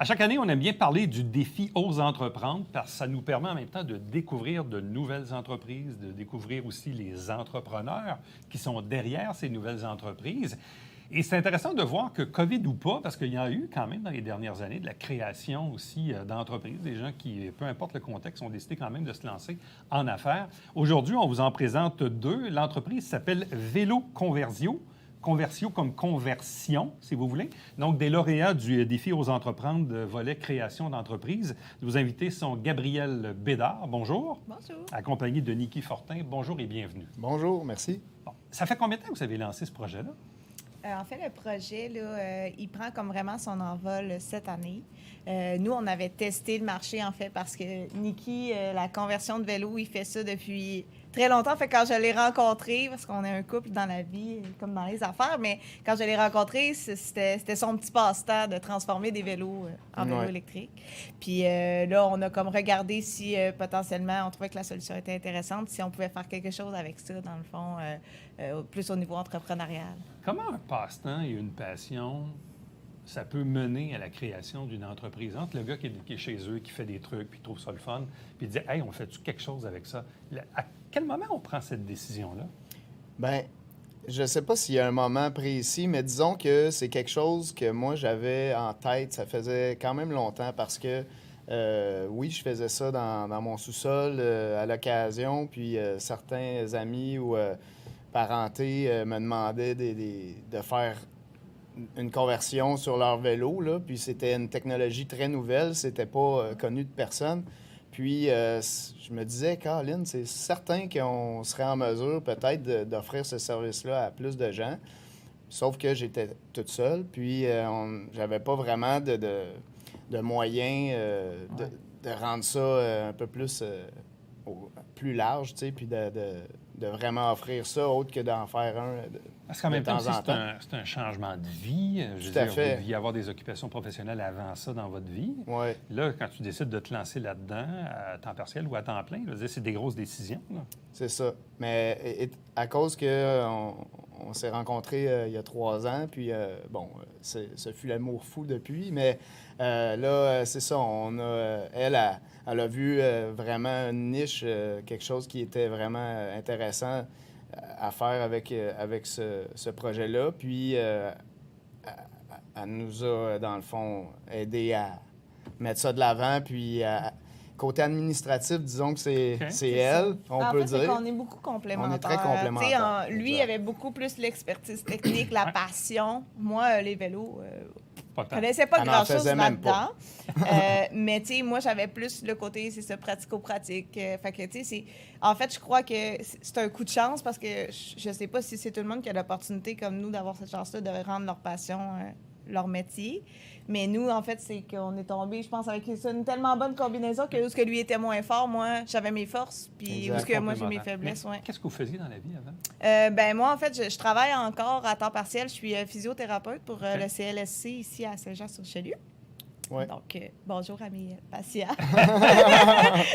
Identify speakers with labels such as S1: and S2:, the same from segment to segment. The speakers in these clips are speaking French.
S1: chaque année, on aime bien parler du défi Ose entreprendre parce que ça nous permet en même temps de découvrir de nouvelles entreprises, de découvrir aussi les entrepreneurs qui sont derrière ces nouvelles entreprises. Et c'est intéressant de voir que COVID ou pas, parce qu'il y a eu quand même dans les dernières années de la création aussi d'entreprises, des gens qui, peu importe le contexte, ont décidé quand même de se lancer en affaires. Aujourd'hui, on vous en présente deux. L'entreprise s'appelle Vélo Conversio. Conversio comme conversion, si vous voulez. Donc, des lauréats du défi Ose entreprendre de volet création d'entreprise. Vos invités sont Gabriel Bédard, bonjour.
S2: Bonjour.
S1: Accompagné de Niki Fortin, bonjour et bienvenue.
S3: Bonjour, merci.
S1: Bon, ça fait combien de temps que vous avez lancé ce projet-là?
S2: En fait, le projet, là, il prend comme vraiment son envol cette année. Nous, on avait testé le marché, en fait, parce que Niki, la conversion de vélo, il fait ça depuis très longtemps. Fait que quand je l'ai rencontré, parce qu'on est un couple dans la vie, comme dans les affaires, mais quand je l'ai rencontré, c'était son petit passe-temps de transformer des vélos en vélos électriques. Puis là, on a comme regardé si potentiellement, on trouvait que la solution était intéressante, si on pouvait faire quelque chose avec ça, dans le fond, plus au niveau entrepreneurial.
S1: Comment un passe-temps et une passion, ça peut mener à la création d'une entreprise? Entre le gars qui est chez eux, qui fait des trucs, puis trouve ça le fun, puis il dit « Hey, on fait-tu quelque chose avec ça? » À quel moment on prend cette décision-là?
S3: Bien, je ne sais pas s'il y a un moment précis, mais disons que c'est quelque chose que moi, j'avais en tête. Ça faisait quand même longtemps parce que, oui, je faisais ça dans mon sous-sol à l'occasion, puis certains amis ou parentés me demandaient de faire une conversion sur leur vélo, là, puis c'était une technologie très nouvelle, c'était pas connu de personne. Puis je me disais, Caroline, c'est certain qu'on serait en mesure peut-être d'offrir ce service-là à plus de gens, sauf que j'étais toute seule, puis j'avais pas vraiment de moyens de rendre ça un peu plus large, tu sais, puis de vraiment offrir ça, autre que d'en faire un
S1: Parce qu'en même temps,
S3: temps en temps.
S1: c'est un changement de vie. Je veux
S3: Tout à
S1: dire,
S3: fait.
S1: vous deviez avoir des occupations professionnelles avant ça dans votre vie.
S3: Oui.
S1: Là, quand tu décides de te lancer là-dedans, à temps partiel ou à temps plein, je veux dire, c'est des grosses décisions, là.
S3: C'est ça. Mais à cause qu'on on s'est rencontrés il y a 3 ans, puis ce fut l'amour fou depuis, mais là, c'est ça, elle a vu vraiment une niche, quelque chose qui était vraiment intéressant à faire avec ce projet-là, puis elle nous a, dans le fond, aidé à mettre ça de l'avant, puis côté administratif, disons que c'est elle, on peut dire.
S2: On est beaucoup complémentaires.
S3: On est très complémentaires.
S2: Lui, il avait beaucoup plus l'expertise technique, la passion. Moi, les vélos, je ne connaissais pas grand-chose là-dedans. Mais tu sais, moi, j'avais plus le côté, c'est ça, pratico-pratique. Fait que, tu sais, en fait, je crois que c'est un coup de chance parce que je ne sais pas si c'est tout le monde qui a l'opportunité, comme nous, d'avoir cette chance-là de rendre leur passion leur métier. Mais nous, en fait, c'est qu'on est tombé, je pense, avec une tellement bonne combinaison que où ce que lui était moins fort, moi, j'avais mes forces, puis où ce que moi, j'ai mes faiblesses. Ouais.
S1: Qu'est-ce que vous faisiez dans la vie avant?
S2: Moi, en fait, je travaille encore à temps partiel. Je suis physiothérapeute pour le CLSC ici à Saint-Jean-sur-Richelieu.
S3: Ouais.
S2: Donc, bonjour à mes patients,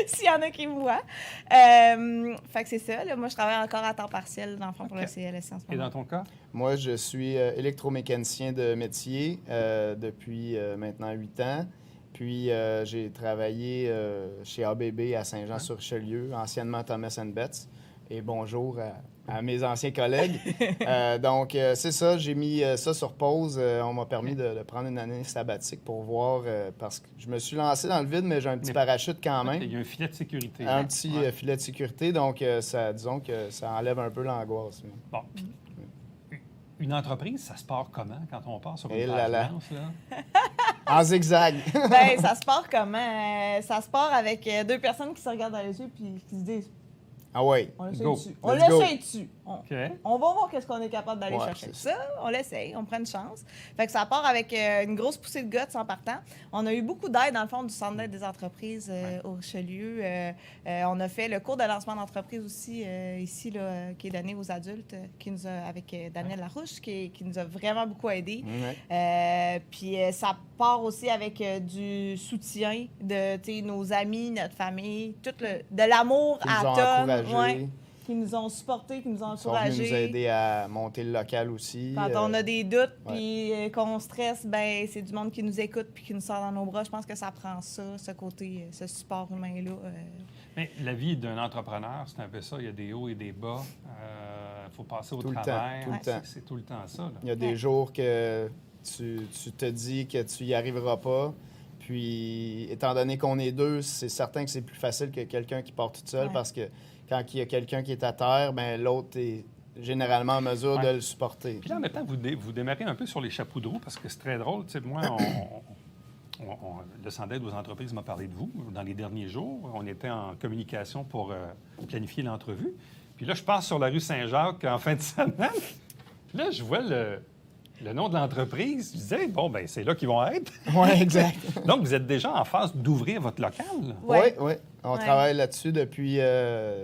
S2: s'il y en a qui me voient. Fait que c'est ça. Là, moi, je travaille encore à temps partiel, dans le fond, pour le CLSC en ce moment.
S1: Et dans ton cas?
S3: Moi, je suis électromécanicien de métier depuis maintenant 8 ans. Puis, j'ai travaillé chez ABB à Saint-Jean-sur-Richelieu, anciennement Thomas & Betts. Et bonjour à mes anciens collègues. Donc, c'est ça, j'ai mis ça sur pause. On m'a permis de prendre une année sabbatique pour voir, parce que je me suis lancé dans le vide, mais j'ai un petit parachute quand même.
S1: Il y a un filet de sécurité.
S3: Un petit filet de sécurité, donc disons que ça enlève un peu l'angoisse.
S1: Bon. Une entreprise, ça se part comment quand on part sur une
S3: là.
S1: blanche, là?
S3: En zigzag.
S2: Ben, ça se part comment? Ça se part avec 2 personnes qui se regardent dans les yeux puis qui se disent
S3: Ah ouais.
S2: on l'essaye
S1: Go.
S2: dessus. On
S3: Let's go.
S2: l'essaye dessus. On va voir qu'est-ce qu'on est capable d'aller chercher. Ça, on l'essaye, on prend une chance. Fait que ça part avec une grosse poussée de guts en partant. On a eu beaucoup d'aide, dans le fond, du Centre d'aide des entreprises au Richelieu. On a fait le cours de lancement d'entreprise aussi ici, là, qui est donné aux adultes, avec Daniel Larouche, qui nous a vraiment beaucoup aidés. Puis ça part aussi avec du soutien de nos amis, notre famille, de l'amour à tonnes.
S3: Ouais.
S2: qui nous ont supportés, qui nous ont
S3: Ils sont venus nous
S2: encouragés.
S3: aider à monter le local aussi.
S2: Quand on a des doutes
S3: ouais.
S2: puis qu'on stresse, ben c'est du monde qui nous écoute puis qui nous sort dans nos bras. Je pense que ça prend ça, ce côté, ce support humain-là.
S1: Mais la vie d'un entrepreneur, c'est un peu ça. Il y a des hauts et des bas. Il faut passer au
S3: Tout le temps,
S1: travers.
S3: tout le temps.
S1: C'est tout le temps ça. Là.
S3: Il y a des jours que tu te dis que tu y arriveras pas. Puis, étant donné qu'on est deux, c'est certain que c'est plus facile que quelqu'un qui part tout seul
S2: Ouais.
S3: parce que quand il y a quelqu'un qui est à terre, ben l'autre est généralement en mesure
S1: Ouais.
S3: de le supporter.
S1: Puis là, en même temps, vous démarrez un peu sur les chapeaux de roue parce que c'est très drôle. Tu sais, moi, le Centre d'aide aux entreprises m'a parlé de vous dans les derniers jours. On était en communication pour planifier l'entrevue. Puis là, je passe sur la rue Saint-Jacques en fin de semaine. Puis là, je vois le nom de l'entreprise. Je disais, bon, ben c'est là qu'ils vont être.
S3: Oui, exact.
S1: Donc, vous êtes déjà en phase d'ouvrir votre local.
S3: Oui,
S2: Ouais.
S3: oui. On
S2: Ouais.
S3: travaille là-dessus depuis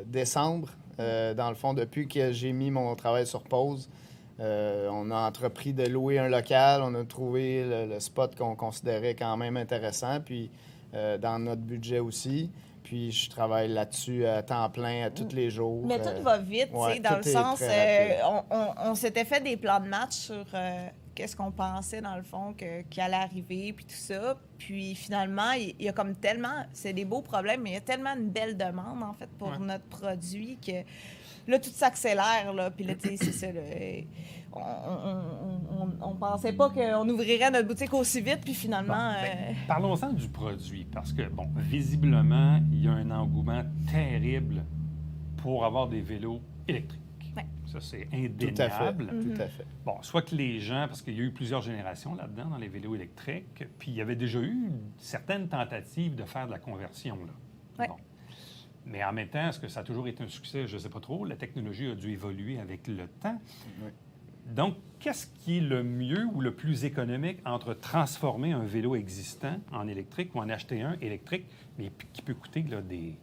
S3: décembre. Dans le fond, depuis que j'ai mis mon travail sur pause, on a entrepris de louer un local. On a trouvé le spot qu'on considérait quand même intéressant, puis dans notre budget aussi. Puis je travaille là-dessus à temps plein, à tous les jours.
S2: Mais tout va vite, tu sais,
S3: ouais,
S2: dans
S3: tout
S2: le
S3: est
S2: sens,
S3: très rapide.
S2: on s'était fait des plans de match sur qu'est-ce qu'on pensait, dans le fond, qui allait arriver, puis tout ça. Puis finalement, il y a comme tellement, c'est des beaux problèmes, mais il y a tellement une belle demande, en fait, pour
S1: Ouais.
S2: notre produit que là, tout s'accélère, là. Puis là, tu sais, c'est ça, là. On pensait pas qu'on ouvrirait notre boutique aussi vite, puis finalement...
S1: Parlons-en du produit, parce que, bon, visiblement, il y a un engouement terrible pour avoir des vélos électriques.
S2: Ouais.
S1: Ça, c'est
S3: Tout à fait.
S1: indéniable.
S3: Tout à fait.
S1: Bon, soit que les gens, parce qu'il y a eu plusieurs générations là-dedans, dans les vélos électriques, puis il y avait déjà eu certaines tentatives de faire de la conversion, là.
S2: Ouais.
S1: Bon. Mais en même temps, est-ce que ça a toujours été un succès? Je ne sais pas trop. La technologie a dû évoluer avec le temps.
S3: Oui.
S1: Donc, qu'est-ce qui est le mieux ou le plus économique entre transformer un vélo existant en électrique ou en acheter un électrique, mais qui peut coûter là, des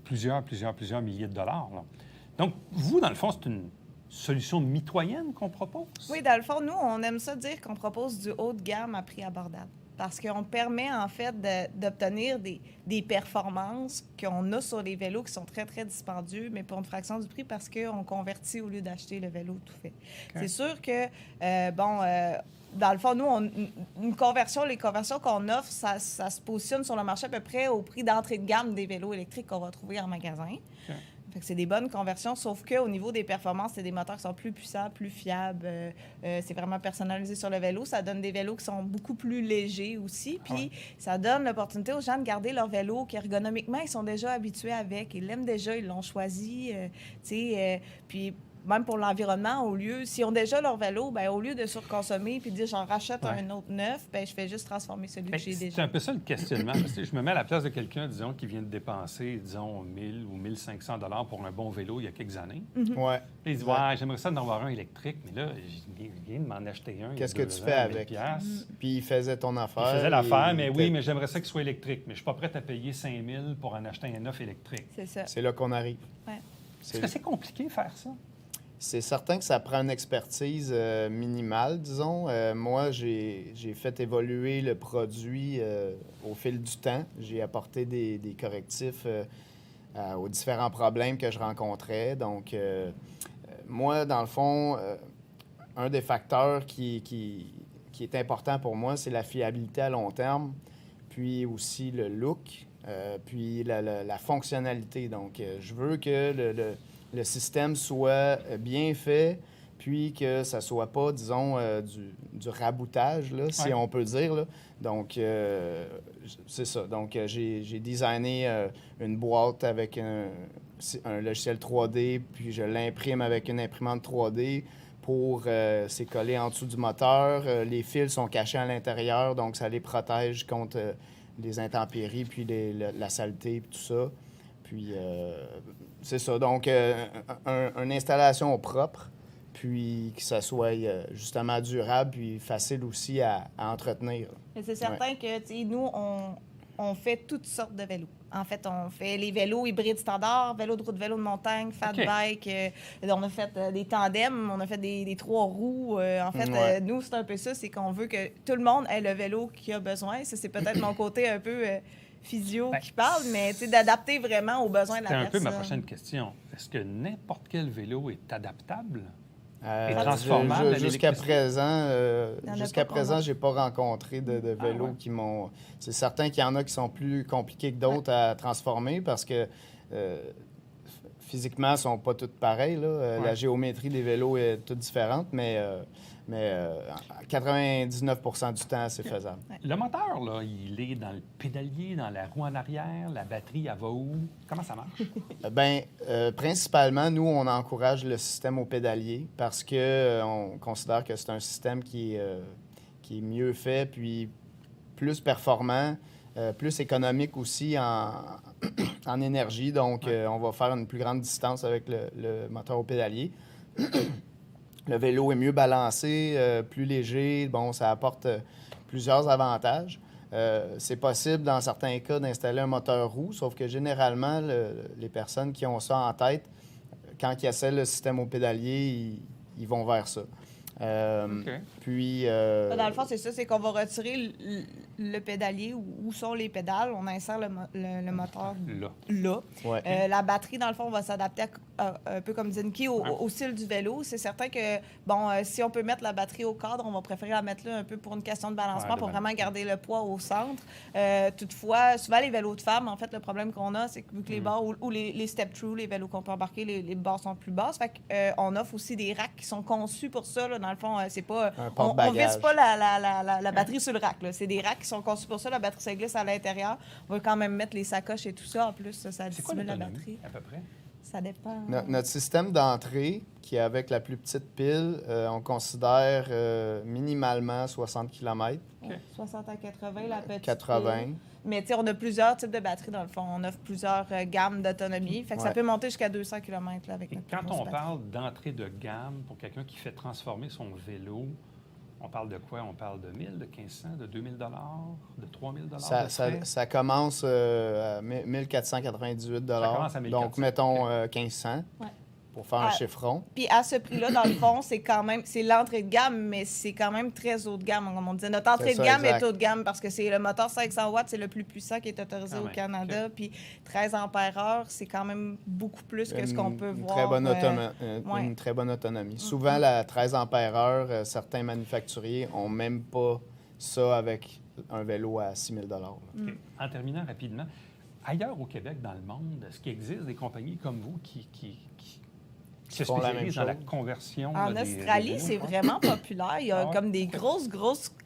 S1: plusieurs milliers de dollars? Là. Donc, vous, dans le fond, c'est une solution mitoyenne qu'on propose?
S2: Oui, dans le fond, nous, on aime ça dire qu'on propose du haut de gamme à prix abordable. Parce qu'on permet, en fait, d'obtenir des performances qu'on a sur les vélos qui sont très, très dispendieux, mais pour une fraction du prix parce qu'on convertit au lieu d'acheter le vélo tout fait.
S1: OK.
S2: C'est sûr que, dans le fond, nous, les conversions qu'on offre, ça se positionne sur le marché à peu près au prix d'entrée de gamme des vélos électriques qu'on va trouver en magasin.
S1: OK.
S2: Fait que c'est des bonnes conversions, sauf qu'au niveau des performances, c'est des moteurs qui sont plus puissants, plus fiables. C'est vraiment personnalisé sur le vélo. Ça donne des vélos qui sont beaucoup plus légers aussi. Puis
S1: Ouais.
S2: ça donne l'opportunité aux gens de garder leur vélo qu'ergonomiquement, ils sont déjà habitués avec. Ils l'aiment déjà, ils l'ont choisi. Puis même pour l'environnement, s'ils ont déjà leur vélo, ben au lieu de surconsommer puis de dire j'en rachète
S1: Ouais.
S2: un autre neuf, ben je fais juste transformer celui que
S1: Ben,
S2: j'ai
S1: c'est
S2: déjà.
S1: un peu ça le questionnement. Parce que je me mets à la place de quelqu'un, disons, qui vient de dépenser, disons, 1000 ou 1500 $ pour un bon vélo il y a quelques années.
S3: Ouais.
S1: Puis il dit, ouais, j'aimerais ça d'en avoir un électrique, mais là, je viens de m'en acheter un. il y a
S3: Qu'est-ce que
S1: 2
S3: tu
S1: ans,
S3: fais
S1: à 1000
S3: avec?
S1: piastres.
S3: Puis il faisait ton affaire.
S1: Il faisait l'affaire,
S3: il
S1: mais
S3: était-
S1: oui, mais j'aimerais ça qu'il soit électrique. Mais je suis pas prêt à payer 5000 pour en acheter un neuf électrique.
S2: C'est ça.
S3: C'est là qu'on arrive.
S2: Ouais.
S1: Est-ce que c'est compliqué de faire ça?
S3: C'est certain que ça prend une expertise minimale, disons. Moi, j'ai fait évoluer le produit au fil du temps. J'ai apporté des correctifs aux différents problèmes que je rencontrais. Donc, moi, dans le fond, un des facteurs qui est important pour moi, c'est la fiabilité à long terme, puis aussi le look, puis la fonctionnalité. Donc, je veux que le système soit bien fait, puis que ça soit pas, disons, du raboutage, là, si
S1: Ouais.
S3: on peut dire. Là. Donc, c'est ça. Donc, j'ai designé une boîte avec un logiciel 3D, puis je l'imprime avec une imprimante 3D pour c'est collé en dessous du moteur. Les fils sont cachés à l'intérieur, donc ça les protège contre les intempéries, puis la saleté, puis tout ça. Puis, c'est ça. Donc, une installation propre, puis que ça soit justement durable, puis facile aussi à entretenir.
S2: Mais c'est certain que, tu sais, nous, on fait toutes sortes de vélos. En fait, on fait les vélos hybrides standards, vélos de route, vélos de montagne, fat
S1: OK.
S2: bike. On a fait des tandems, on a fait des 3 roues. En fait,
S3: Ouais.
S2: nous, c'est un peu ça, c'est qu'on veut que tout le monde ait le vélo qu'il a besoin. Ça, c'est peut-être mon côté un peu physio
S1: Ben,
S2: qui parle, mais d'adapter vraiment aux besoins de la
S1: C'est un
S2: personne.
S1: peu ma prochaine question. Est-ce que n'importe quel vélo est adaptable?
S3: Euh,
S1: Et transformable à
S3: Jusqu'à
S1: l'électricité?
S3: présent,
S2: Il y en a
S3: jusqu'à
S2: pas
S3: présent,
S2: qu'on a.
S3: j'ai pas rencontré de vélos
S1: ouais.
S3: qui m'ont. C'est certain qu'il y en a qui sont plus compliqués que d'autres à transformer parce que physiquement, ils sont pas tous pareils. Là.
S1: Ouais.
S3: La géométrie des vélos est toute différente, mais 99% du temps, c'est faisable.
S1: Le moteur, là, il est dans le pédalier, dans la roue en arrière, la batterie, elle va où? Comment ça marche?
S3: Principalement, nous, on encourage le système au pédalier parce que on considère que c'est un système qui est mieux fait, puis plus performant, plus économique aussi en énergie. Donc, on va faire une plus grande distance avec le moteur au pédalier. Le vélo est mieux balancé, plus léger. Bon, ça apporte plusieurs avantages. C'est possible, dans certains cas, d'installer un moteur roue, sauf que généralement, les personnes qui ont ça en tête, quand ils essaient le système au pédalier, ils vont vers ça.
S1: OK.
S3: Puis...
S2: Dans le fond, c'est ça, c'est qu'on va retirer le pédalier, où sont les pédales, on insère le moteur
S1: Là.
S3: ouais.
S2: La batterie, dans le fond, on va s'adapter un peu comme dit Niki, au style du vélo. C'est certain que, bon, si on peut mettre la batterie au cadre, on va préférer la mettre là un peu pour une question de balancement,
S1: Ouais,
S2: pour vraiment garder le poids au centre. Toutefois, souvent, les vélos de femmes, en fait, le problème qu'on a, c'est que vu que les barres ou les step-through, les vélos qu'on peut embarquer, les barres sont plus basses. Fait qu'on offre aussi des racks qui sont conçus pour ça. Là. Dans le fond, c'est pas...
S3: Un
S2: On
S3: porte-bagages.
S2: visse pas la batterie sur le rack. Là. C'est des racks qui sont conçus pour ça. La batterie se glisse à l'intérieur. On va quand même mettre les sacoches et tout ça. En plus, ça
S1: C'est quoi
S2: dissimule la
S1: l'autonomie,
S2: batterie.
S1: à peu près?
S2: Ça dépend.
S3: Notre système d'entrée, qui est avec la plus petite pile, on considère minimalement 60 km.
S2: Ouais, 60 à 80, la petite.
S3: 80.
S2: pile. Mais tu sais, on a plusieurs types de batteries dans le fond. On offre plusieurs gammes d'autonomie. Fait que ça
S3: Ouais.
S2: peut monter jusqu'à 200 km là, avec
S1: Et
S2: notre
S1: quand
S2: plus grosse
S1: on
S2: batterie.
S1: parle d'entrée de gamme pour quelqu'un qui fait transformer son vélo, on parle de quoi? On parle de 1000, de 1500, de 2000 de 3000
S3: Ça commence à 1498
S1: Ça commence à 1400.
S3: Donc, mettons 1500
S2: Ouais.
S3: pour faire un chiffron.
S2: Puis à ce prix-là, dans le fond, c'est quand même, c'est l'entrée de gamme, mais c'est quand même très haut de gamme, comme on disait. Notre entrée
S3: C'est
S2: de
S3: ça,
S2: gamme
S3: exact.
S2: est haut de gamme parce que c'est le moteur 500 watts, c'est le plus puissant qui est autorisé
S1: Ah
S2: au
S1: ouais,
S2: Canada. Puis 13 ampères-heure, c'est quand même beaucoup plus que ce qu'on peut
S3: Une
S2: voir.
S3: très bonne
S2: ouais.
S3: Une très bonne autonomie. Souvent, la 13 ampères-heure, certains manufacturiers n'ont même pas ça avec un vélo à 6 000 là.
S1: OK. En terminant rapidement, ailleurs au Québec, dans le monde, est-ce qu'il existe des compagnies comme vous qui se
S3: font la même
S1: spécialisent dans la
S3: chose?
S1: conversion?
S2: En
S1: là, des
S2: Australie,
S1: vélos?
S2: c'est vraiment populaire. Il y a
S1: Ah ouais?
S2: comme des grosses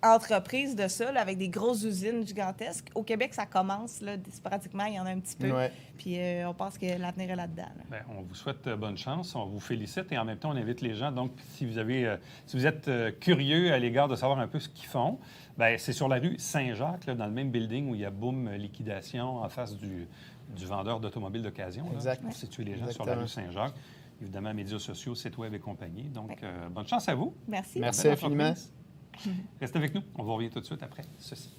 S2: entreprises de ça, là, avec des grosses usines gigantesques. Au Québec, ça commence, là, sporadiquement, il y en a un petit peu.
S3: Ouais.
S2: Puis on pense que l'avenir est là-dedans. Là.
S1: Bien, on vous souhaite bonne chance, on vous félicite et en même temps, on invite les gens. Donc, si vous êtes curieux à l'égard de savoir un peu ce qu'ils font, bien, c'est sur la rue Saint-Jacques, là, dans le même building où il y a Boom Liquidation en face du vendeur d'automobiles d'occasion. là,
S3: Exact.
S1: pour situer les gens sur la
S3: Exactement.
S1: rue Saint-Jacques. Évidemment, médias sociaux, site web et compagnie. Donc, bonne chance à vous.
S2: Merci.
S3: Merci
S1: Belle
S3: infiniment.
S1: entreprise. Restez avec nous. On vous revient tout de suite après ceci.